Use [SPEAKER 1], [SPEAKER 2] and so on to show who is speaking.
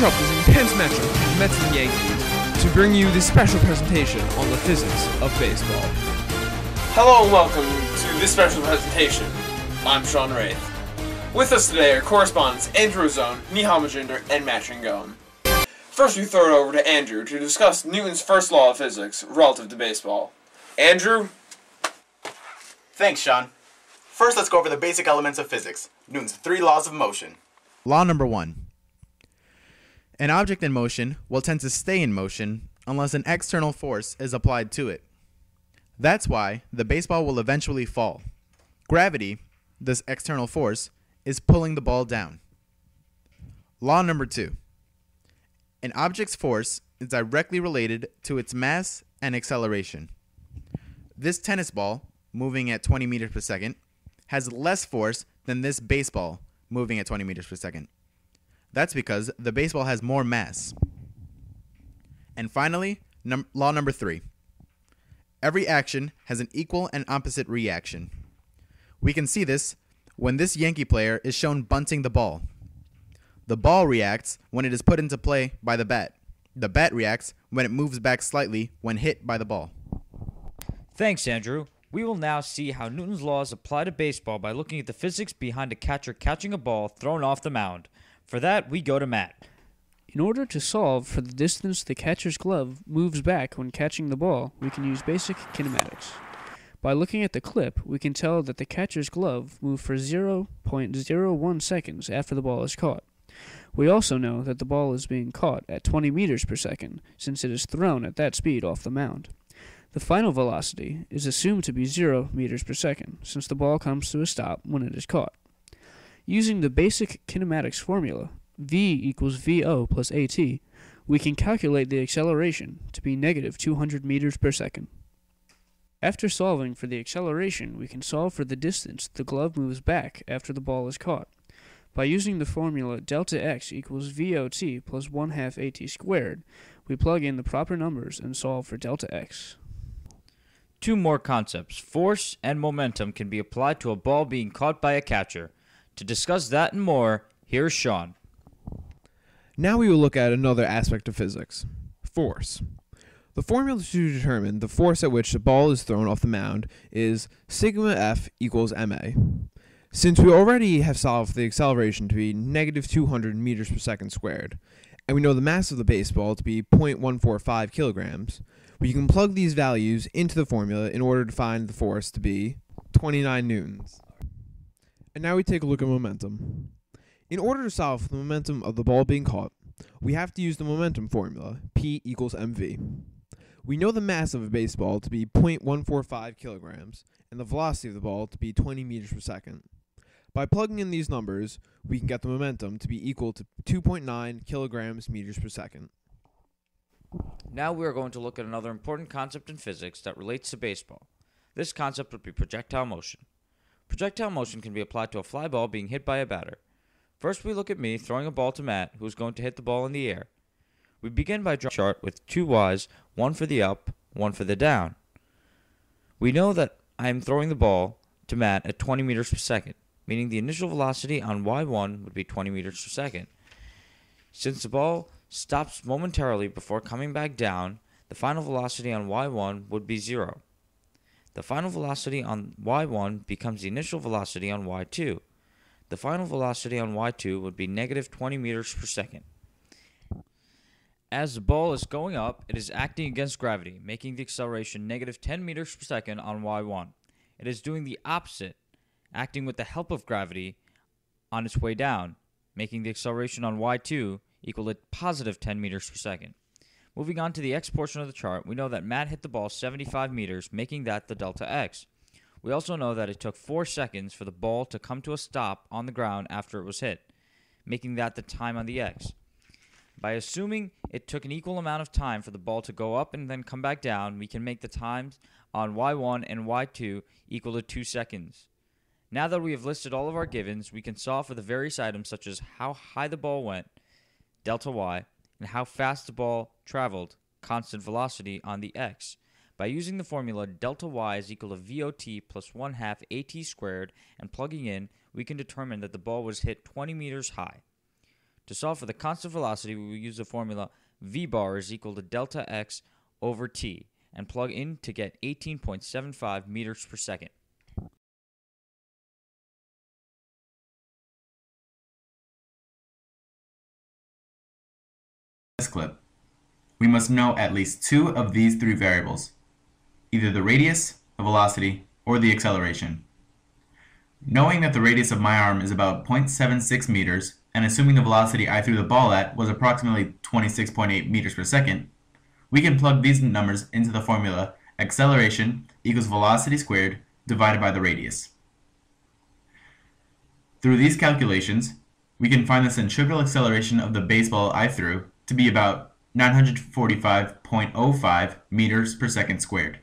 [SPEAKER 1] interrupt this intense matchup between the Mets and the Yankees to bring you this special presentation on the physics of baseball. Hello and welcome to this special presentation. I'm Sean Wraith. With us today are correspondents Andrew Rozon, Nihal, and Matt Ringone. First, we throw it over to Andrew to discuss Newton's first law of physics relative to baseball. Andrew?
[SPEAKER 2] Thanks, Sean. First, let's go over the basic elements of physics, Newton's 3 laws of motion.
[SPEAKER 3] Law number 1. An object in motion will tend to stay in motion unless an external force is applied to it. That's why the baseball will eventually fall. Gravity, this external force, is pulling the ball down. Law number 2. An object's force is directly related to its mass and acceleration. This tennis ball, moving at 20 meters per second, has less force than this baseball, moving at 20 meters per second. That's because the baseball has more mass. And finally, law number 3. Every action has an equal and opposite reaction. We can see this when this Yankee player is shown bunting the ball. The ball reacts when it is put into play by the bat. The bat reacts when it moves back slightly when hit by the ball.
[SPEAKER 4] Thanks, Andrew. We will now see how Newton's laws apply to baseball by looking at the physics behind a catcher catching a ball thrown off the mound. For that, we go to Matt.
[SPEAKER 5] In order to solve for the distance the catcher's glove moves back when catching the ball, we can use basic kinematics. By looking at the clip, we can tell that the catcher's glove moved for 0.01 seconds after the ball is caught. We also know that the ball is being caught at 20 meters per second, since it is thrown at that speed off the mound. The final velocity is assumed to be 0 meters per second, since the ball comes to a stop when it is caught. Using the basic kinematics formula, V equals VO plus AT, we can calculate the acceleration to be negative 200 meters per second. After solving for the acceleration, we can solve for the distance the glove moves back after the ball is caught. By using the formula delta x equals VOT plus 1/2 AT squared, we plug in the proper numbers and solve for delta x.
[SPEAKER 4] 2 more concepts. Force and momentum can be applied to a ball being caught by a catcher. To discuss that and more, here's Sean.
[SPEAKER 1] Now we will look at another aspect of physics, force. The formula to determine the force at which the ball is thrown off the mound is sigma F equals ma. Since we already have solved the acceleration to be negative 200 meters per second squared, and we know the mass of the baseball to be 0.145 kilograms, we can plug these values into the formula in order to find the force to be 29 newtons. And now we take a look at momentum. In order to solve for the momentum of the ball being caught, we have to use the momentum formula, P equals mv. We know the mass of a baseball to be 0.145 kilograms and the velocity of the ball to be 20 meters per second. By plugging in these numbers, we can get the momentum to be equal to 2.9 kilograms meters per second.
[SPEAKER 4] Now we are going to look at another important concept in physics that relates to baseball. This concept would be projectile motion. Projectile motion can be applied to a fly ball being hit by a batter. First, we look at me throwing a ball to Matt, who is going to hit the ball in the air. We begin by drawing a chart with 2 Y's, one for the up, one for the down. We know that I am throwing the ball to Matt at 20 meters per second, meaning the initial velocity on Y1 would be 20 meters per second. Since the ball stops momentarily before coming back down, the final velocity on Y1 would be 0. The final velocity on Y1 becomes the initial velocity on Y2. The final velocity on Y2 would be negative 20 meters per second. As the ball is going up, it is acting against gravity, making the acceleration negative 10 meters per second on Y1. It is doing the opposite, acting with the help of gravity on its way down, making the acceleration on Y2 equal to positive 10 meters per second. Moving on to the x portion of the chart, we know that Matt hit the ball 75 meters, making that the delta x. We also know that it took 4 seconds for the ball to come to a stop on the ground after it was hit, making that the time on the x. By assuming it took an equal amount of time for the ball to go up and then come back down, we can make the times on Y1 and Y2 equal to 2 seconds. Now that we have listed all of our givens, we can solve for the various items such as how high the ball went, delta y, and how fast the ball traveled, constant velocity, on the x. By using the formula delta y is equal to VOT plus 1/2 AT squared and plugging in, we can determine that the ball was hit 20 meters high. To solve for the constant velocity, we will use the formula v bar is equal to delta x over t and plug in to get 18.75 meters per second.
[SPEAKER 2] This clip, we must know at least two of these three variables, either the radius, the velocity, or the acceleration. Knowing that the radius of my arm is about 0.76 meters, and assuming the velocity I threw the ball at was approximately 26.8 meters per second, we can plug these numbers into the formula acceleration equals velocity squared divided by the radius. Through these calculations, we can find the centrifugal acceleration of the baseball I threw to be about 945.05 meters per second squared.